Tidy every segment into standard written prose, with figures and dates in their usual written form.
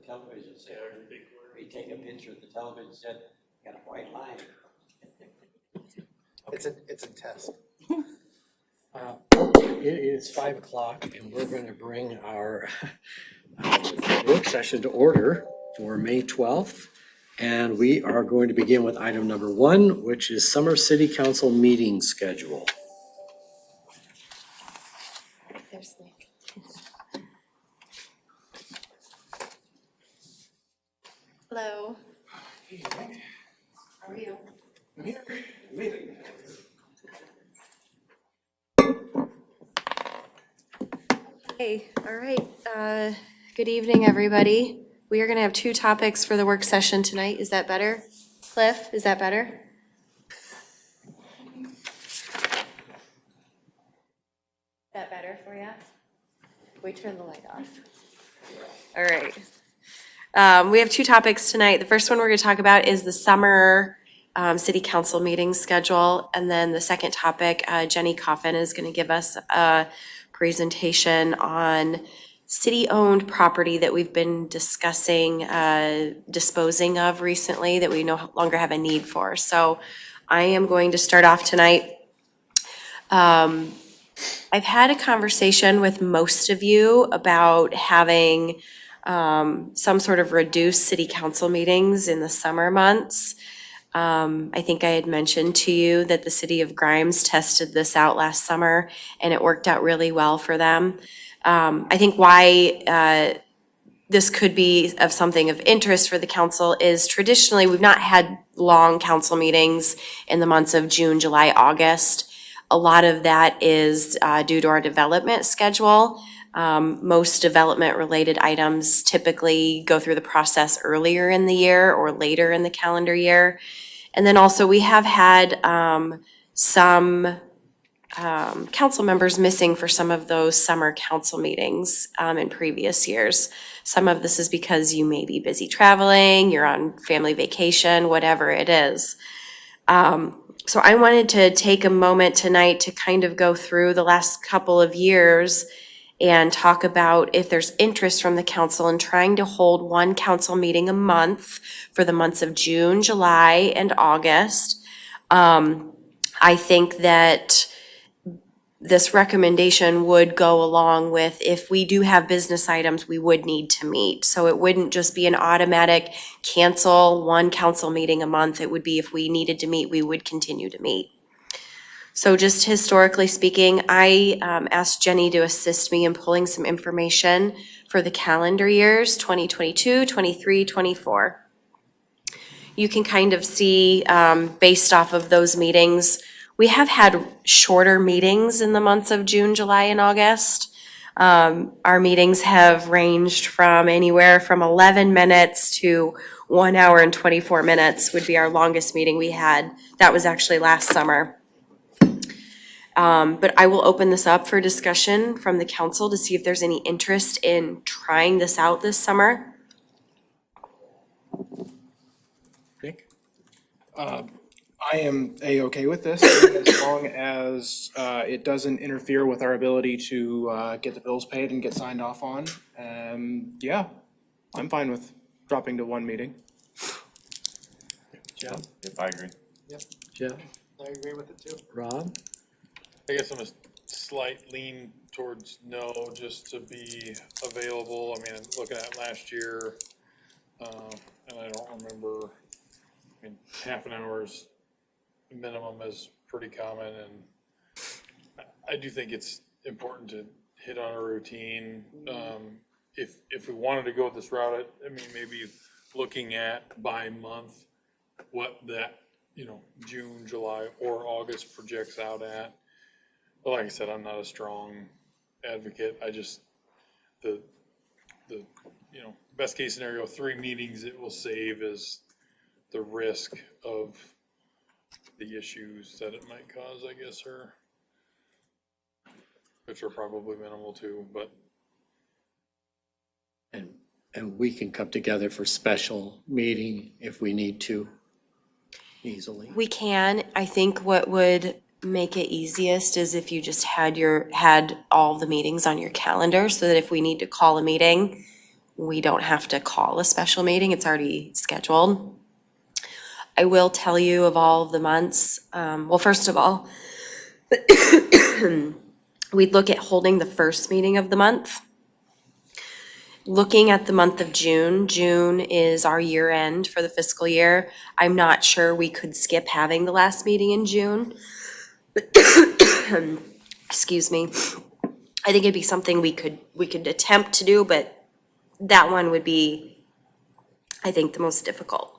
television set. We take a picture of the television set, got a white line. It's a test. It is 5 o'clock and we're going to bring our work session to order for May 12th. And we are going to begin with item number 1, which is Summer City Council meeting schedule. There's Nick. Hello. How are you? Hey, all right. Good evening, everybody. We are going to have 2 topics for the work session tonight. Is that better? Cliff, is that better? Is that better for you? We turn the light off. All right. We have 2 topics tonight. The first one we're going to talk about is the summer city council meeting schedule. And then the second topic, Jenny Coffin is going to give us a presentation on city-owned property that we've been discussing disposing of recently that we no longer have a need for. So I am going to start off tonight. I've had a conversation with most of you about having some sort of reduced city council meetings in the summer months. I think I had mentioned to you that the city of Grimes tested this out last summer and it worked out really well for them. I think why this could be of something of interest for the council is traditionally we've not had long council meetings in the months of June, July, August. A lot of that is due to our development schedule. Most development-related items typically go through the process earlier in the year or later in the calendar year. And then also we have had some council members missing for some of those summer council meetings in previous years. Some of this is because you may be busy traveling, you're on family vacation, whatever it is. So I wanted to take a moment tonight to kind of go through the last couple of years and talk about if there's interest from the council in trying to hold 1 council meeting a month for the months of June, July, and August. I think that this recommendation would go along with if we do have business items we would need to meet. So it wouldn't just be an automatic cancel 1 council meeting a month. It would be if we needed to meet, we would continue to meet. So just historically speaking, I asked Jenny to assist me in pulling some information for the calendar years, 2022, 23, 24. You can kind of see based off of those meetings, we have had shorter meetings in the months of June, July, and August. Our meetings have ranged from anywhere from 11 minutes to 1 hour and 24 minutes would be our longest meeting we had. That was actually last summer. But I will open this up for discussion from the council to see if there's any interest in trying this out this summer. Nick? I am a-okay with this as long as it doesn't interfere with our ability to get the bills paid and get signed off on. Yeah, I'm fine with dropping to 1 meeting. Jeff? If I agree. Jeff? I agree with it too. Rob? I guess I'm a slight lean towards no, just to be available. I mean, looking at last year, and I don't remember, I mean, half an hour's minimum is pretty common, and I do think it's important to hit on a routine. If we wanted to go this route, I mean, maybe looking at by month what that, June, July, or August projects out at. But like I said, I'm not a strong advocate. I just, the best case scenario, 3 meetings it will save is the risk of the issues that it might cause, I guess, which are probably minimal too, but. And we can come together for special meeting if we need to easily. We can. I think what would make it easiest is if you just had all the meetings on your calendar so that if we need to call a meeting, we don't have to call a special meeting, it's already scheduled. I will tell you of all of the months, well, first of all, we'd look at holding the first meeting of the month. Looking at the month of June, June is our year end for the fiscal year. I'm not sure we could skip having the last meeting in June. Excuse me. I think it'd be something we could attempt to do, but that one would be, I think, the most difficult.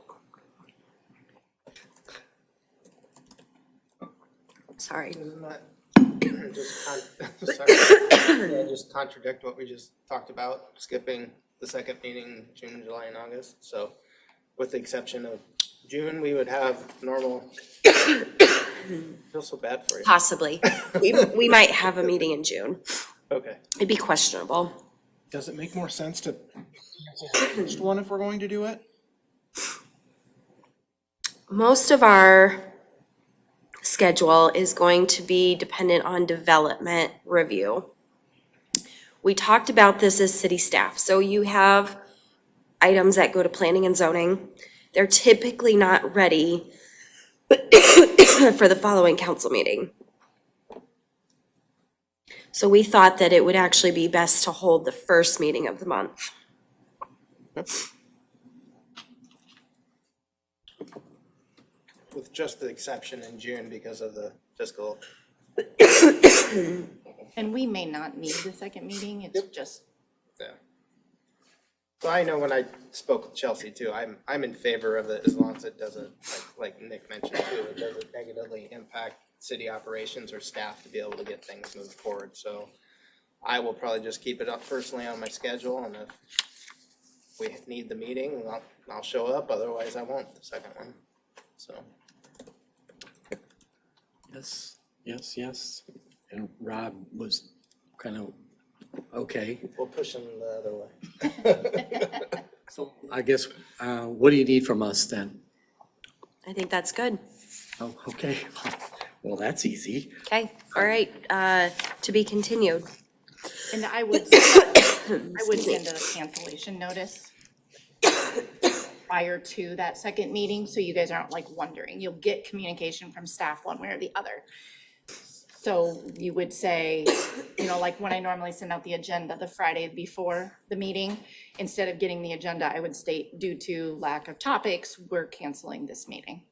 Sorry. Doesn't that just contradict what we just talked about, skipping the second meeting, June, July, and August? So with the exception of June, we would have normal. Feel so bad for you. Possibly. We might have a meeting in June. Okay. It'd be questionable. Does it make more sense to cancel the first one if we're going to do it? Most of our schedule is going to be dependent on development review. We talked about this as city staff. So you have items that go to planning and zoning. They're typically not ready for the following council meeting. So we thought that it would actually be best to hold the first meeting of the month. With just the exception in June because of the fiscal. And we may not need the second meeting, it's just, Yeah. So I know when I spoke with Chelsea too, I'm in favor of it as long as it doesn't, like Nick mentioned too, it doesn't negatively impact city operations or staff to be able to get things moved forward. So I will probably just keep it up personally on my schedule, and if we need the meeting, I'll show up, otherwise I won't, the second one, so. Yes. And Rob was kind of, okay. We'll push them the other way. So I guess, what do you need from us then? I think that's good. Oh, okay. Well, that's easy. Okay, all right, to be continued. and I would send a cancellation notice prior to that second meeting, so you guys aren't like wondering. You'll get communication from staff one way or the other. So you would say, like when I normally send out the agenda the Friday before the meeting, instead of getting the agenda, I would state, due to lack of topics, we're canceling this meeting.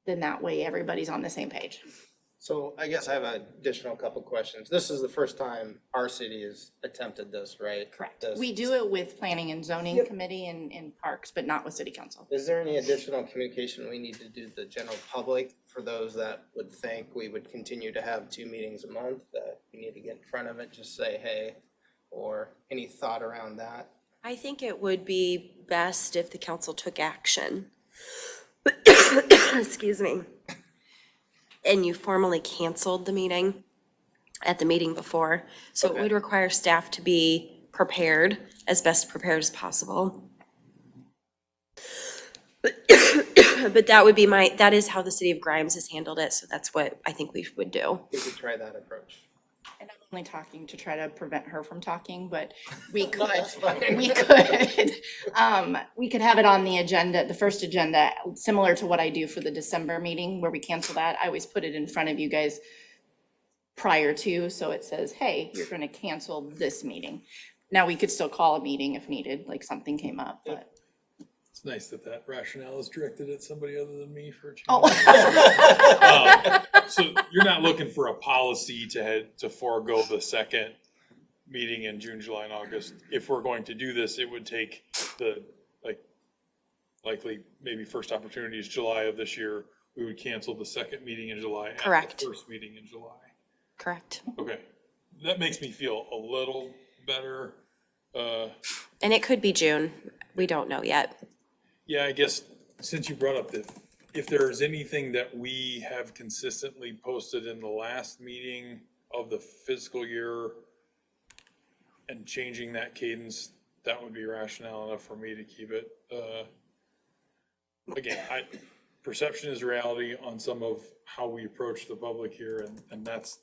Then that way everybody's on the same page. So I guess I have an additional couple questions. This is the first time our city has attempted this, right? Correct. This- We do it with planning and zoning committee and parks, but not with city council. Is there any additional communication we need to do to the general public for those that would think we would continue to have 2 meetings a month, that we need to get in front of it, just say, hey, or any thought around that? I think it would be best if the council took action. Excuse me. And you formally canceled the meeting at the meeting before. So it Okay. would require staff to be prepared, as best prepared as possible. But that would be that is how the city of Grimes has handled it, so that's what I think we would do. We could try that approach. And I'm only talking to try to prevent her from talking, but we No, could, that's fine. we could have it on the agenda, the first agenda, similar to what I do for the December meeting where we cancel that. I always put it in front of you guys prior to, so it says, hey, you're gonna cancel this meeting. Now, we could still call a meeting if needed, like something came up, but. It's nice that that rationale is directed at somebody other than me for a change. Oh. So you're not looking for a policy to forego the second meeting in June, July, and August. If we're going to do this, it would take the, likely maybe first opportunity is July of this year. We would cancel the second meeting in July. and Correct. the first meeting in July. Correct. Okay, that makes me feel a little better. And it could be June. We don't know yet. Yeah, I guess since you brought up if there's anything that we have consistently posted in the last meeting of the fiscal year and changing that cadence, that would be rationale enough for me to keep it. Again, perception is reality on some of how we approach the public here, and that's,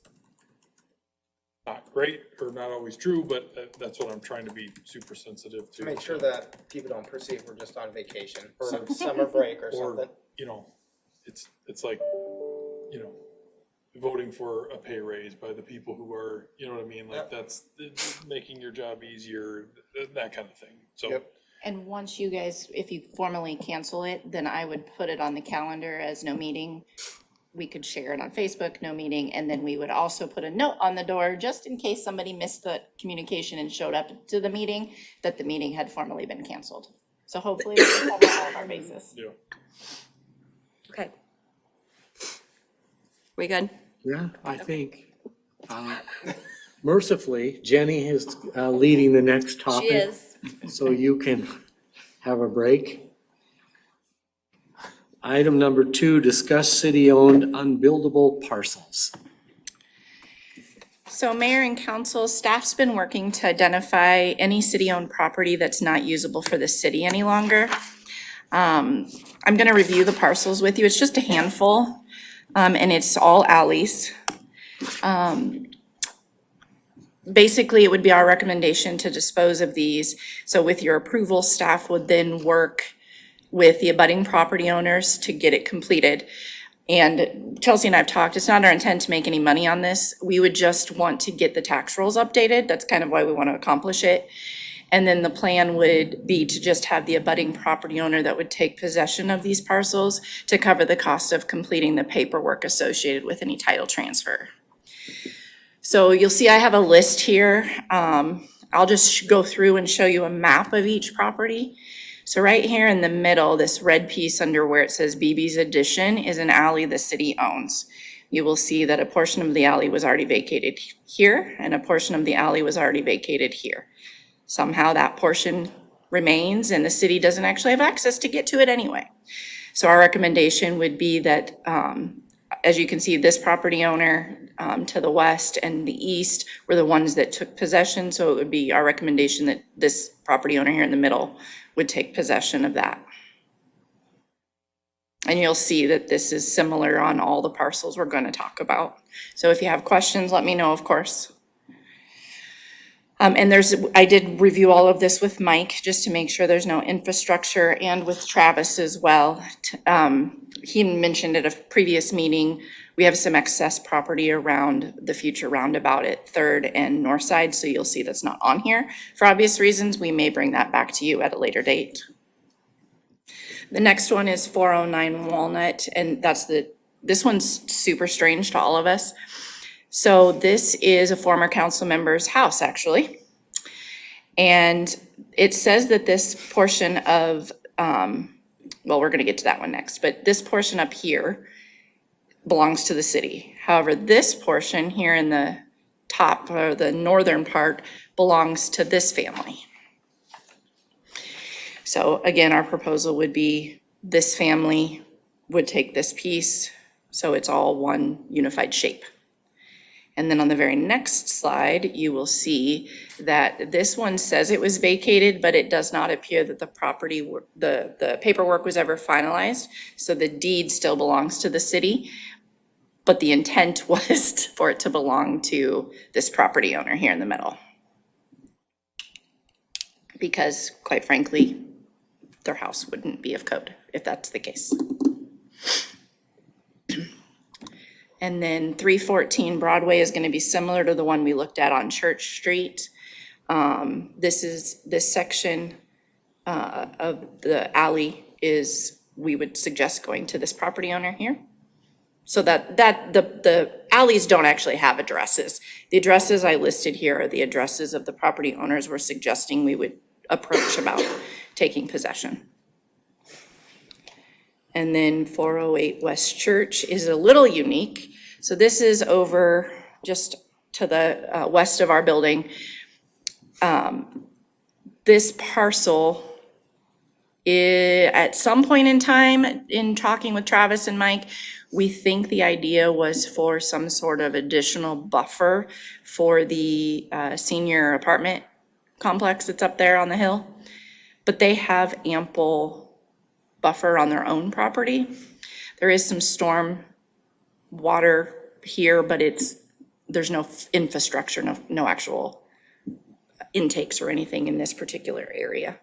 not great or not always true, but that's what I'm trying to be super sensitive to. Make sure that people don't perceive we're just on vacation or summer break or Or, something. you know, it's like, you know, voting for a pay raise by the people who are, you know what I mean? Like that's making your job easier, that kind of thing. So, Yep. And once you guys, if you formally cancel it, then I would put it on the calendar as no meeting. We could share it on Facebook, no meeting, and then we would also put a note on the door, just in case somebody missed the communication and showed up to the meeting, that the meeting had formally been canceled. So hopefully we can cover all of our bases. yeah. Okay. We good? Yeah, I think, mercifully, Jenny is leading the next topic. She is. So you can have a break. Item number 2, discuss city-owned unbuildable parcels. So Mayor and Council, staff's been working to identify any city-owned property that's not usable for the city any longer. I'm gonna review the parcels with you. It's just a handful, and it's all alleys. Basically, it would be our recommendation to dispose of these. So with your approval, staff would then work with the abutting property owners to get it completed. And Chelsea and I have talked, it's not our intent to make any money on this. We would just want to get the tax rolls updated. That's kind of why we want to accomplish it. And then the plan would be to just have the abutting property owner that would take possession of these parcels to cover the cost of completing the paperwork associated with any title transfer. So you'll see I have a list here. I'll just go through and show you a map of each property. So right here in the middle, this red piece under where it says BB's Addition is an alley the city owns. You will see that a portion of the alley was already vacated here and a portion of the alley was already vacated here. Somehow that portion remains and the city doesn't actually have access to get to it anyway. So our recommendation would be that, as you can see, this property owner to the west and the east were the ones that took possession. So it would be our recommendation that this property owner here in the middle would take possession of that. And you'll see that this is similar on all the parcels we're going to talk about. So if you have questions, let me know, of course. And I did review all of this with Mike just to make sure there's no infrastructure and with Travis as well. He mentioned at a previous meeting, we have some excess property around the future roundabout at 3rd and North Side, so you'll see that's not on here. For obvious reasons, we may bring that back to you at a later date. The next one is 409 Walnut, and this one's super strange to all of us. So this is a former council member's house, actually. And it says that this portion of, well, we're gonna get to that one next, but this portion up here belongs to the city. However, this portion here in the top or the northern part belongs to this family. So again, our proposal would be this family would take this piece, so it's all one unified shape. And then on the very next slide, you will see that this one says it was vacated, but it does not appear that the property, the paperwork was ever finalized. So the deed still belongs to the city, but the intent was for it to belong to this property owner here in the middle. Because quite frankly, their house wouldn't be of code if that's the case. And then 314 Broadway is gonna be similar to the one we looked at on Church Street. This section of the alley we would suggest going to this property owner here. So the alleys don't actually have addresses. The addresses I listed here are the addresses of the property owners we're suggesting we would approach about taking possession. And then 408 West Church is a little unique. So this is over just to the west of our building. This parcel, at some point in time, in talking with Travis and Mike, we think the idea was for some sort of additional buffer for the senior apartment complex that's up there on the hill. But they have ample buffer on their own property. There is some storm water here, but it's there's no infrastructure, no actual intakes or anything in this particular area.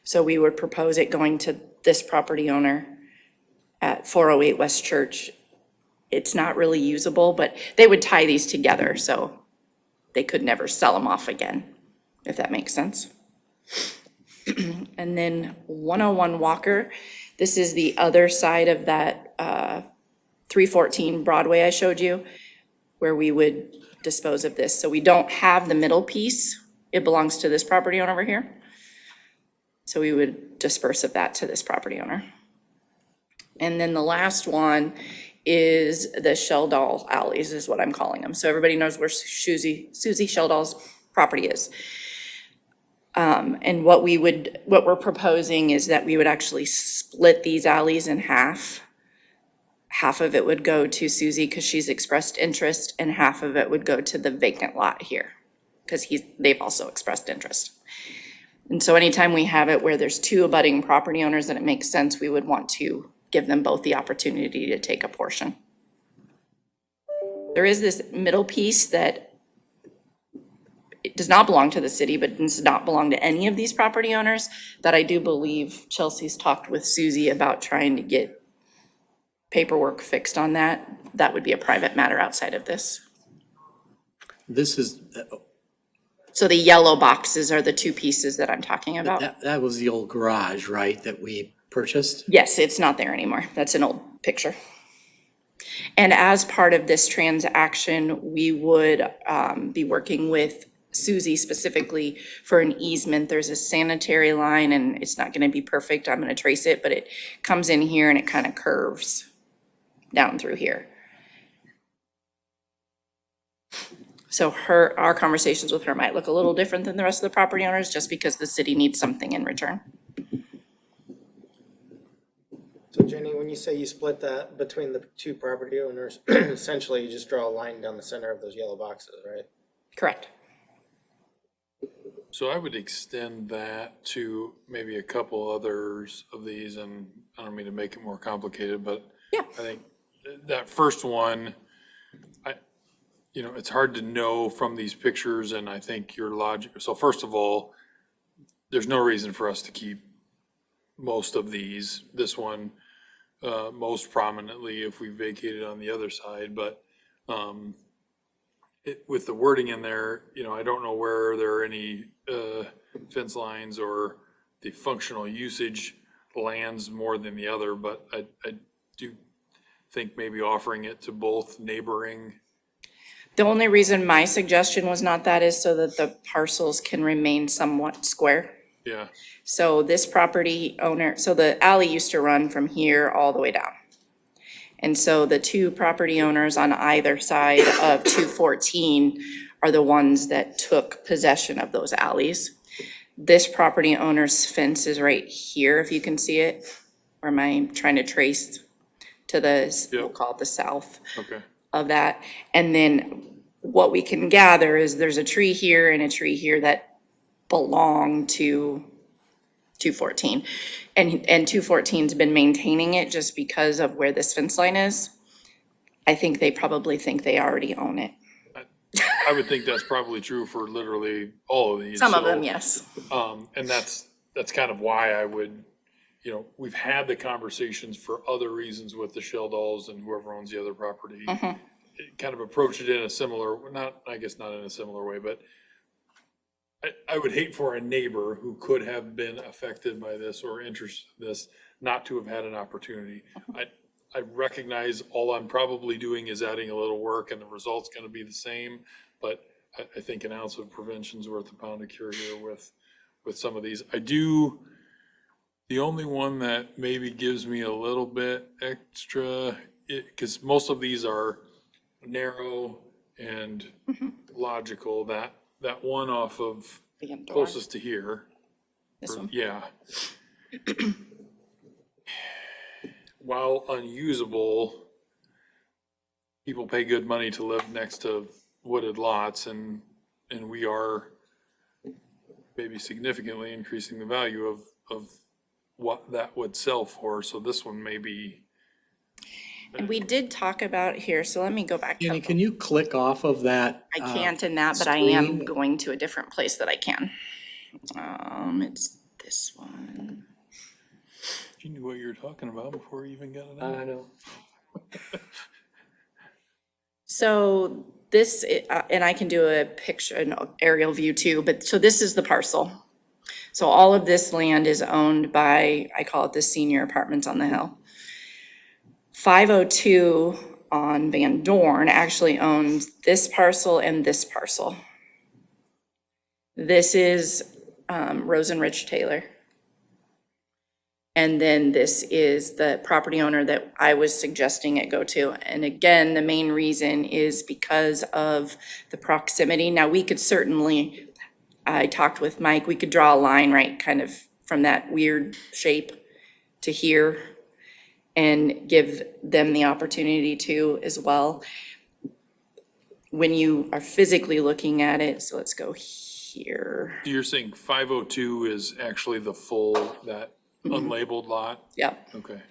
So we would propose it going to this property owner at 408 West Church. It's not really usable, but they would tie these together, so they could never sell them off again, if that makes sense. And then 101 Walker, this is the other side of that 314 Broadway I showed you, where we would dispose of this. So we don't have the middle piece. It belongs to this property owner over here. So we would disperse of that to this property owner. And then the last one is the Sheldall alleys, is what I'm calling them. So everybody knows where Susie Sheldall's property is. And what we're proposing is that we would actually split these alleys in half. Half of it would go to Susie because she's expressed interest, and half of it would go to the vacant lot here because they've also expressed interest. And so anytime we have it where there's two abutting property owners and it makes sense, we would want to give them both the opportunity to take a portion. There is this middle piece that it does not belong to the city, but does not belong to any of these property owners, that I do believe Chelsea's talked with Susie about trying to get paperwork fixed on that. That would be a private matter outside of this. This is, So the yellow boxes are the two pieces that I'm talking about. that was the old garage, right, that we purchased? Yes, it's not there anymore. That's an old picture. And as part of this transaction, we would be working with Susie specifically for an easement. There's a sanitary line, and it's not gonna be perfect. I'm gonna trace it, but it comes in here and it kind of curves down through here. So our conversations with her might look a little different than the rest of the property owners, just because the city needs something in return. So Jenny, when you say you split that between the two property owners, essentially you just draw a line down the center of those yellow boxes, right? Correct. So I would extend that to maybe a couple others of these, and I don't mean to make it more complicated, but Yeah. I think that first one, it's hard to know from these pictures, and I think your logic, so first of all, there's no reason for us to keep most of these. This one, most prominently if we vacated on the other side, but, with the wording in there, I don't know where there are any, fence lines or the functional usage lands more than the other, but I do think maybe offering it to both neighboring. The only reason my suggestion was not that is so that the parcels can remain somewhat square. Yeah, So this property owner, so the alley used to run from here all the way down. And so the two property owners on either side of 214 are the ones that took possession of those alleys. This property owner's fence is right here, if you can see it. Or am I trying to trace to we'll Yep. call it the south okay. of that? And then what we can gather is there's a tree here and a tree here that belong to 214. And 214's been maintaining it just because of where this fence line is. I think they probably think they already own it. I would think that's probably true for literally all of these. Some of so, them, yes. And that's kind of why I would, we've had the conversations for other reasons with the Shelldalls and whoever owns the other property. Kind of approach it in a similar, not in a similar way, but I would hate for a neighbor who could have been affected by this or interested in this not to have had an opportunity. I recognize all I'm probably doing is adding a little work and the result's gonna be the same, but I think an ounce of prevention's worth a pound of cure here with some of these. The only one that maybe gives me a little bit extra, because most of these are narrow and logical, that one off of The door. closest to here. This one? Yeah. While unusable, people pay good money to live next to wooded lots, and we are maybe significantly increasing the value of what that would sell for, so this one may be And we did talk about here, so let me go back. Jenny, can you click off of that? I can't in that, but I am screen? going to a different place that I can. It's this one. You knew what you were talking about before you even got it I out. know. So this, and I can do a picture, an aerial view too, but so this is the parcel. So all of this land is owned by, I call it the senior apartments on the hill. 502 on Van Dorn actually owns this parcel and this parcel. This is Rose and Rich Taylor. And then this is the property owner that I was suggesting it go to. And again, the main reason is because of the proximity. Now, we could certainly, I talked with Mike, we could draw a line right kind of from that weird shape to here and give them the opportunity to as well. When you are physically looking at it, so let's go here. You're saying 502 is actually the full, that unlabeled lot? Yep, Okay.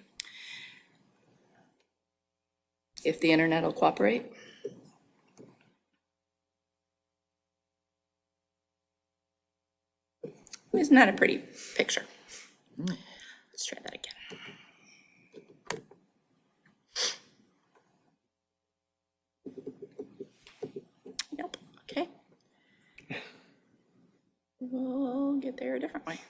if the internet will cooperate. Isn't that a pretty picture? Let's try that again. Yep, okay. We'll get there a different way.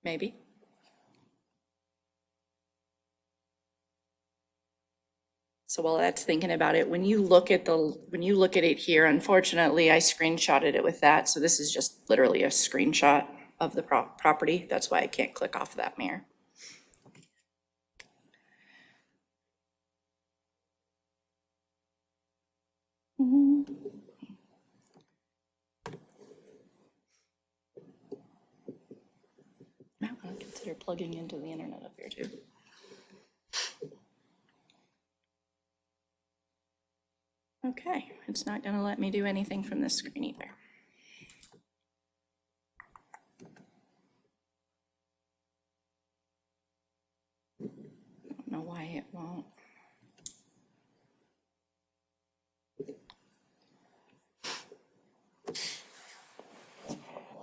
Maybe. So while that's thinking about it, when you look at it here, unfortunately, I screenshotted it with that. So this is just literally a screenshot of the property. That's why I can't click off of that mirror. Now I'll consider plugging into the internet up here too. Okay, it's not gonna let me do anything from this screen either. Don't know why it won't.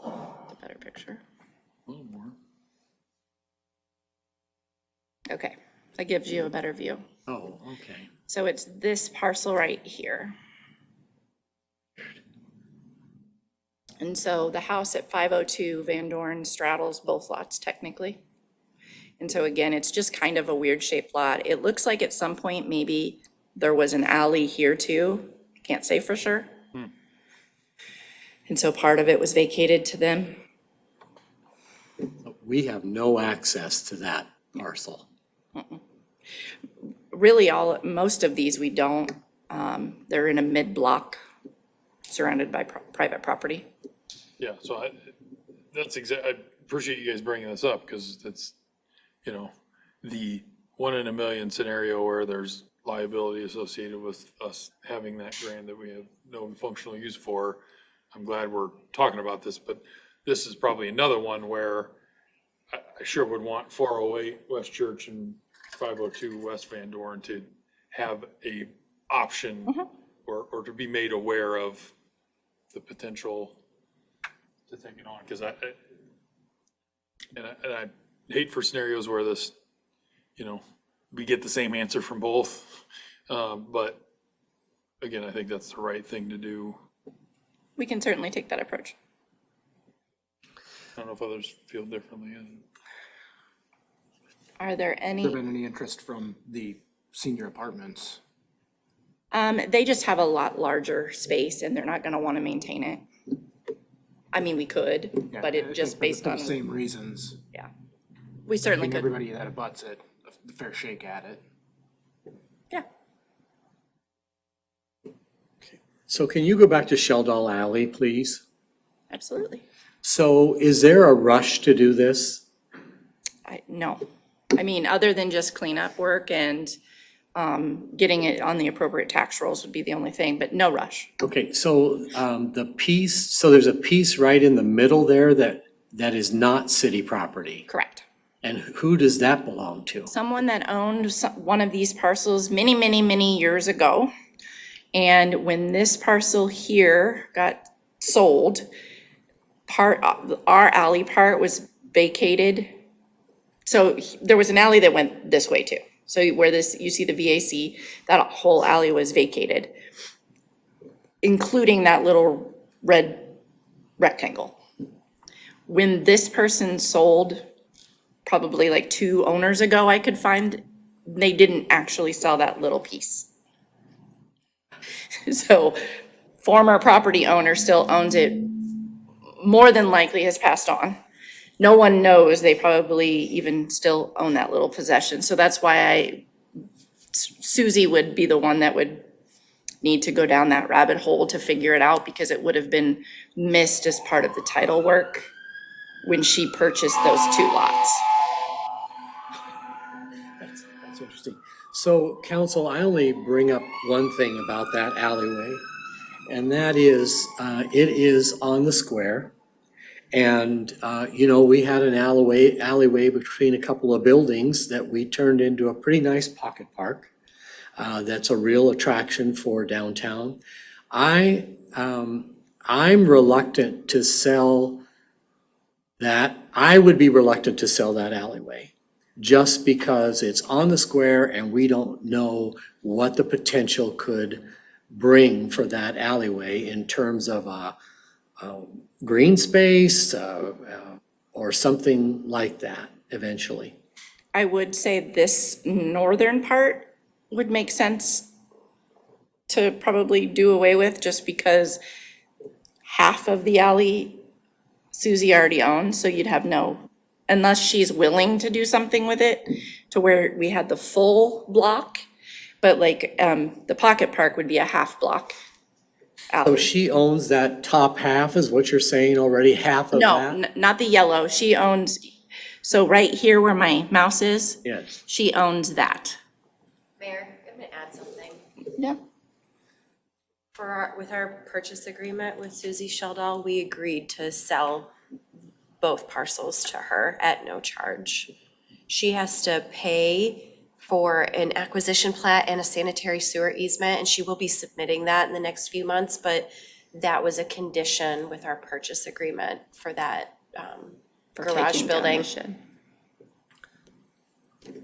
A better picture. A little more. Okay, that gives you a better view. Oh, okay. So it's this parcel right here. And so the house at 502 Van Dorn straddles both lots technically. And so again, it's just kind of a weird shaped lot. It looks like at some point maybe there was an alley here too. Can't say for sure. And so part of it was vacated to them. We have no access to that parcel. Really most of these we don't. They're in a mid-block surrounded by private property. Yeah, so I appreciate you guys bringing this up, because it's, the 1 in a million scenario where there's liability associated with us having that land that we have no functional use for. I'm glad we're talking about this, but this is probably another one where I sure would want 408 West Church and 502 West Van Dorn to have a option or to be made aware of the potential to take it on, because I hate for scenarios where this, we get the same answer from both. But again, I think that's the right thing to do. We can certainly take that approach. I don't know if others feel differently. Are there Has there any? been any interest from the senior apartments? They just have a lot larger space and they're not gonna wanna maintain it. I mean, we could, Yeah, but I it think just for based the on, same reasons. yeah. We certainly Giving could, everybody that abuts it a fair shake at it. yeah. So can you go back to Sheldall Alley, please? Absolutely. So is there a rush to do this? No. I mean, other than just cleanup work and getting it on the appropriate tax rolls would be the only thing, but no rush. Okay, so so there's a piece right in the middle there that is not city property. Correct. And who does that belong to? Someone that owned one of these parcels many, many, many years ago. And when this parcel here got sold, our alley part was vacated. So there was an alley that went this way too. So where you see the VAC, that whole alley was vacated, including that little red rectangle. When this person sold, probably like 2 owners ago, I could find, they didn't actually sell that little piece. So former property owner still owns it, more than likely has passed on. No one knows, they probably even still own that little possession. So that's why Susie would be the one that would need to go down that rabbit hole to figure it out, because it would have been missed as part of the title work when she purchased those 2 lots. That's interesting. So, council, I only bring up one thing about that alleyway, and that is, it is on the square. And, we had an alleyway between a couple of buildings that we turned into a pretty nice pocket park. That's a real attraction for downtown. I'm reluctant to sell that. I would be reluctant to sell that alleyway, just because it's on the square and we don't know what the potential could bring for that alleyway in terms of green space or something like that eventually. I would say this northern part would make sense to probably do away with, just because half of the alley Susie already owns, so you'd have no, unless she's willing to do something with it to where we had the full block. But like, the pocket park would be a half block So alley. she owns that top half, is what you're saying already, half of No, that? not the yellow. She owns, so right here where my mouse is, Yes. she owns that. Mayor, I'm gonna add something. Yeah. With our purchase agreement with Susie Sheldall, we agreed to sell both parcels to her at no charge. She has to pay for an acquisition plat and a sanitary sewer easement, and she will be submitting that in the next few months, but that was a condition with our purchase agreement for that For garage taking down the building. shed.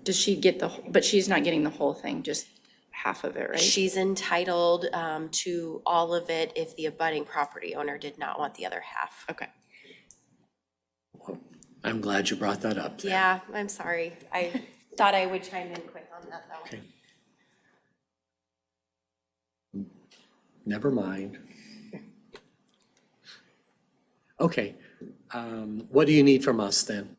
Does she get but she's not getting the whole thing, just half of it, right? She's entitled to all of it if the abutting property owner did not want the other half. Okay. I'm glad you brought that up. Yeah, I'm sorry. I thought I would chime in quick on that though. Okay. Never mind. Okay, what do you need from us then?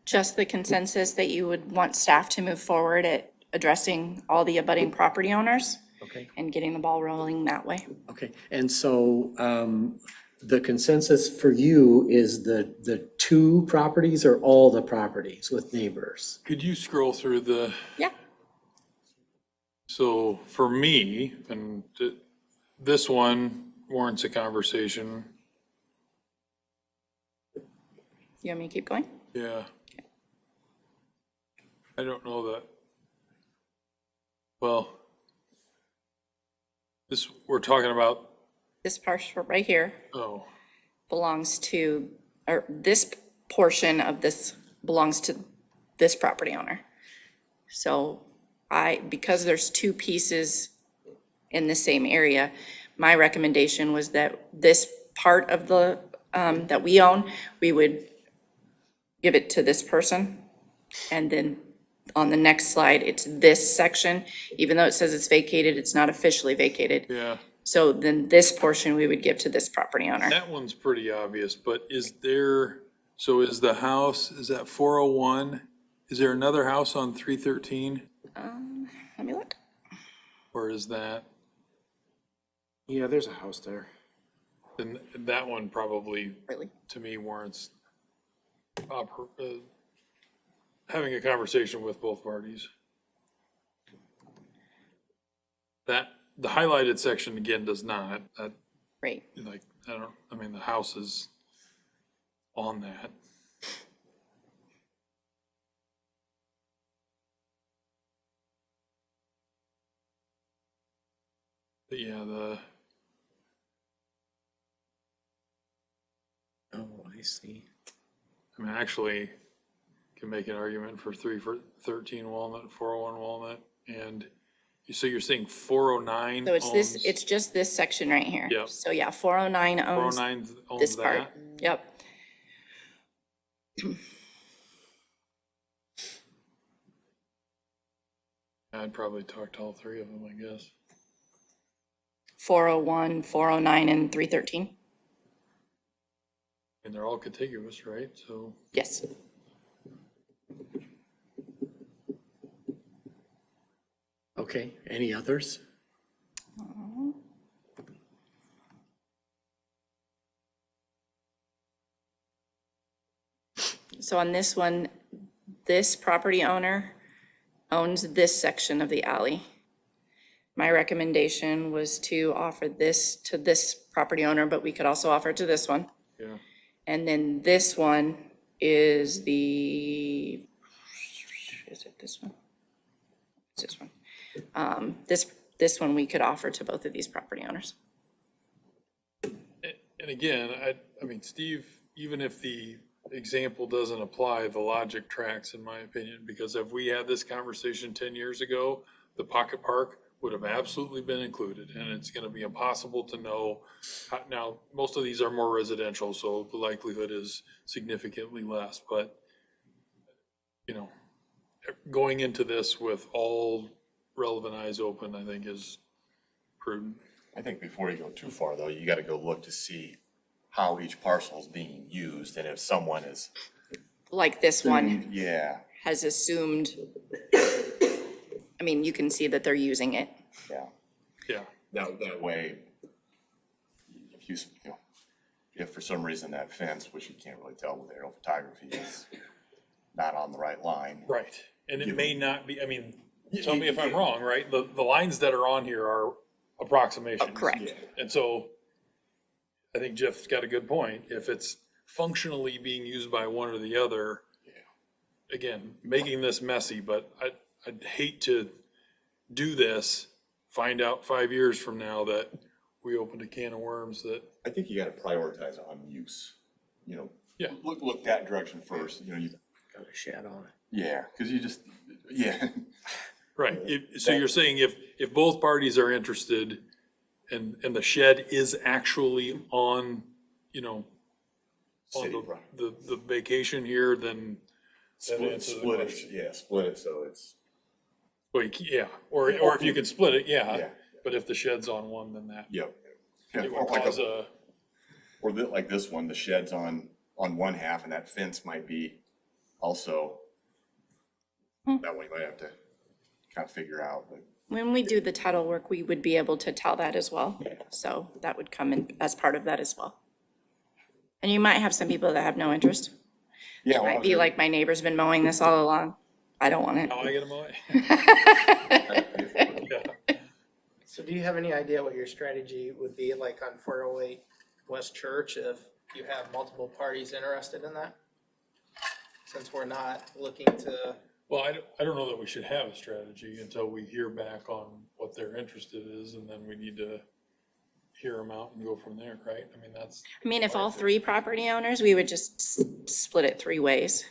Just the consensus that you would want staff to move forward at addressing all the abutting property owners Okay, and getting the ball rolling that way. okay, and so, the consensus for you is the 2 properties or all the properties with neighbors? Could you scroll through Yeah. so for me, and this one warrants a conversation. You want me to keep going? Yeah. I don't know that. Well, we're talking about, This parcel right here oh, belongs to, or this portion of this belongs to this property owner. So because there's 2 pieces in the same area, my recommendation was that this part of the, that we own, we would give it to this person. And then on the next slide, it's this section, even though it says it's vacated, it's not officially vacated. yeah, So then this portion we would give to this property owner. that one's pretty obvious, but is the house, is that 401? Is there another house on 313? Let me look. Or is that, Yeah, there's a house there. then that one probably, Really? to me, warrants having a conversation with both parties. That, the highlighted section again does not, that, Right. like, I mean, the house is on that. But yeah, Oh, I see. I mean, actually, can make an argument for 13 Walnut, 401 Walnut, and so you're saying 409 So it's this, owns, it's just this section right here. Yep. So yeah, 409 owns 409 owns this part. that? Yep. I'd probably talk to all three of them, I guess. 401, 409, and 313. And they're all contiguous, right? So, Yes. Okay, any others? So on this one, this property owner owns this section of the alley. My recommendation was to offer this to this property owner, but we could also offer it to this one. yeah. And then this one is is it this one? It's this one. This one we could offer to both of these property owners. And again, I mean, Steve, even if the example doesn't apply, the logic tracks, in my opinion, because if we had this conversation 10 years ago, the pocket park would have absolutely been included, and it's gonna be impossible to know. Now, most of these are more residential, so the likelihood is significantly less, but, you know, going into this with all relevant eyes open, I think is prudent. I think before you go too far, though, you gotta go look to see how each parcel is being used, and if someone is. Like this one Yeah, has assumed, I mean, you can see that they're using it. yeah, Yeah, that way, if you know, if for some reason that fence, which you can't really tell with aerial photography, is not on the right line. right. And it may not be, I mean, tell me if I'm wrong, right? The lines that are on here are approximations. Correct. Yeah, And so I think Jeff's got a good point. If it's functionally being used by one or the other, again, making this messy, but I'd hate to do this, find out 5 years from now that we opened a can of worms that, I think you gotta prioritize on use, you know. Yeah. Look that direction first, you know, Got a shed on it. yeah, cause you just, yeah. right. So you're saying if both parties are interested and the shed is actually on, you know, on City property. the vacation here, then that answers the Split question. it, yeah, split it so it's, Well, yeah, or if you can split it, yeah, yeah, but if the shed's on one, then that, yep. Yeah, it or would like cause or like this one, the shed's on one half and that fence might be also. That one you might have to kind of figure out, but When we do the title work, we would be able to tell that as well. So that would come in as part of that as well. And you might have some people that have no interest. yeah. It well, I might was be gonna- like, my neighbor's been mowing this all along. I don't want it. how I get them away. Yeah. So do you have any idea what your strategy would be like on 408 West Church if you have multiple parties interested in that? Since we're not looking to, Well, I don't know that we should have a strategy until we hear back on what their interest is, and then we need to hear them out and go from there, right? I mean, that's, I mean, if all three property owners, we would just split it 3 ways.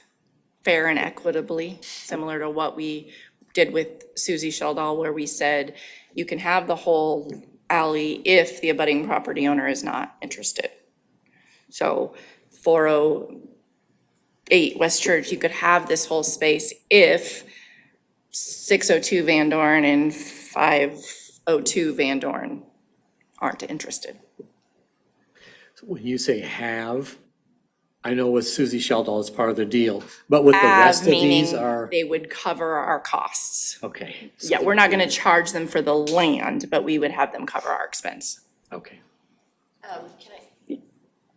Fair and equitably, similar to what we did with Susie Sheldall, where we said you can have the whole alley if the abutting property owner is not interested. So 408 West Church, you could have this whole space if 602 Van Dorn and 502 Van Dorn aren't interested. When you say have, I know with Susie Sheldall is part of the deal, but with the rest of these Meaning are, they would cover our costs. okay. Yeah, we're not gonna charge them for the land, but we would have them cover our expense. Okay. Can I,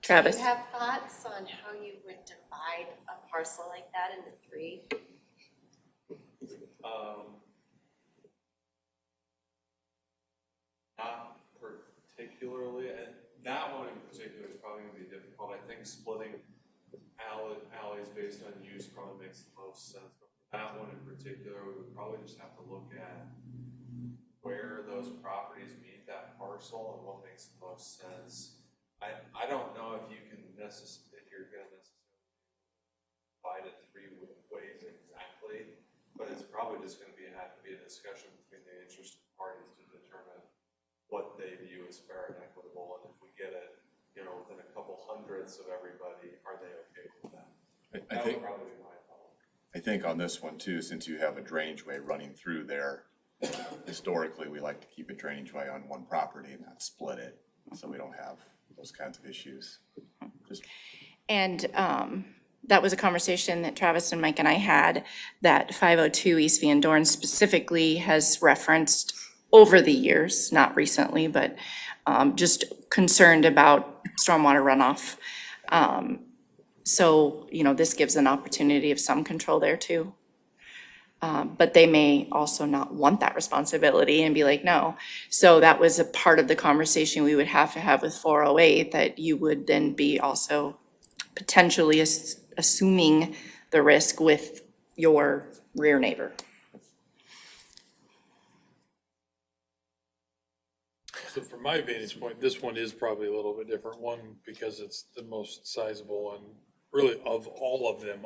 Travis? do you have thoughts on how you would divide a parcel like that into 3? difficult. I think splitting alleys based on use probably makes the most sense. But for that one in particular, we would probably just have to look at where those properties meet that parcel and what makes the most sense. I don't know if you can if you're gonna necessarily divide it three ways exactly, but it's probably just gonna have to be a discussion between the interested parties to determine what they view as fair and equitable, and if we get it, within a couple hundredths of everybody, are they okay with that? I That think, would probably be my thought. I think on this one too, since you have a drainage way running through there, historically, we like to keep a drainage way on one property and not split it, so we don't have those kinds of issues. Just And that was a conversation that Travis and Mike and I had, that 502 East Van Dorn specifically has referenced over the years, not recently, but just concerned about stormwater runoff. So, this gives an opportunity of some control there too. But they may also not want that responsibility and be like, no. So that was a part of the conversation we would have to have with 408, that you would then be also potentially assuming the risk with your rear neighbor. So from my vantage point, this one is probably a little bit different. One, because it's the most sizable and really of all of them,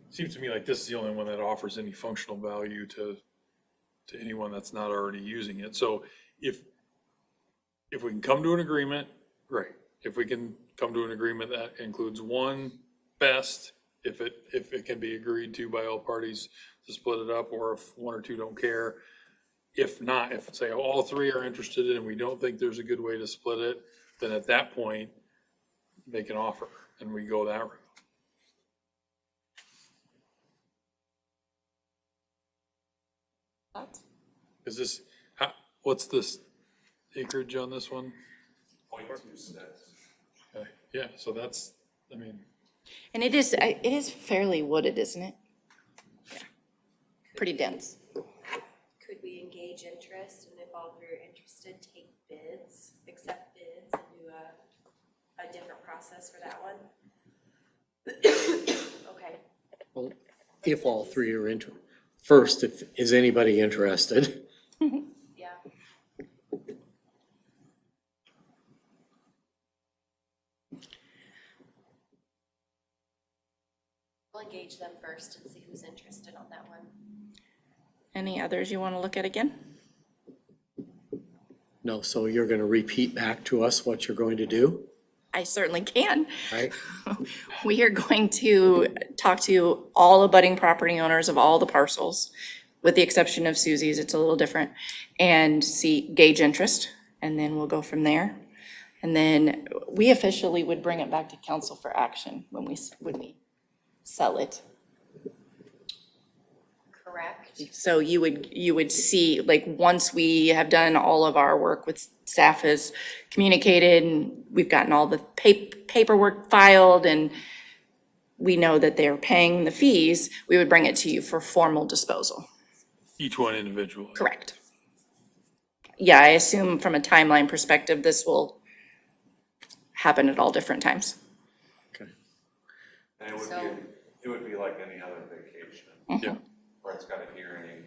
seems to me like this is the only one that offers any functional value to anyone that's not already using it. So if we can come to an agreement, great. If we can come to an agreement that includes one best, if it can be agreed to by all parties to split it up, or if one or two don't care. If not, if say all three are interested in and we don't think there's a good way to split it, then at that point, make an offer and we go that route. Is this, what's this acreage on this one? 0.26. Okay, yeah, so that's, And it is fairly wooded, isn't it? Yeah. Pretty dense. Could we engage interest, and if all three are interested, take bids, accept bids, and do a different process for that one? Okay. Well, if all three are first, is anybody interested? Yeah. We'll engage them first and see who's interested on that one. Any others you want to look at again? No, so you're gonna repeat back to us what you're going to do, I certainly can. right? We are going to talk to all abutting property owners of all the parcels, with the exception of Susie's, it's a little different, and gauge interest, and then we'll go from there. And then we officially would bring it back to council for action when we sell it. Correct. So you would see, like, once we have done all of our work with staff has communicated, and we've gotten all the paperwork filed, and we know that they're paying the fees, we would bring it to you for formal disposal. each one individually. Correct. Yeah, I assume from a timeline perspective, this will happen at all different times. Okay. And So- it would be like any other vacation, Yeah, where it's got a hearing.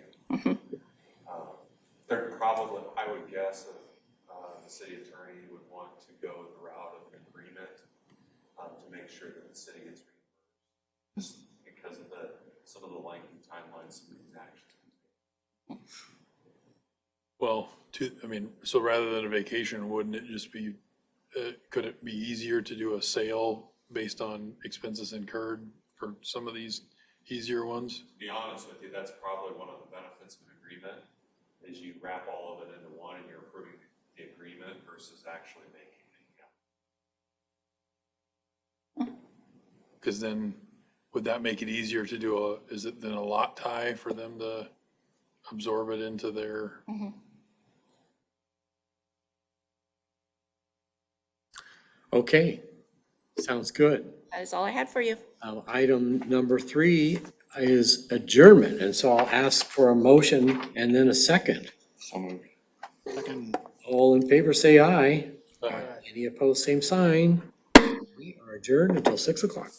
They're probably, I would guess, that the city attorney would want to go the route of an agreement to make sure that the city gets reimbursed, just because of some of the lengthy timelines of these actions. well, so rather than a vacation, wouldn't it just be, could it be easier to do a sale based on expenses incurred for some of these easier ones? To be honest with you, that's probably one of the benefits of an agreement, is you wrap all of it into one and you're approving the agreement versus actually making it. Because then, would that make it easier to do is it then a lot tie for them to absorb it into their? Okay, sounds good. That is all I had for you. Item number 3 is adjournment, and so I'll ask for a motion and then a second. So moved. All in favor, say aye. Any opposed, same sign. We are adjourned until 6 o'clock.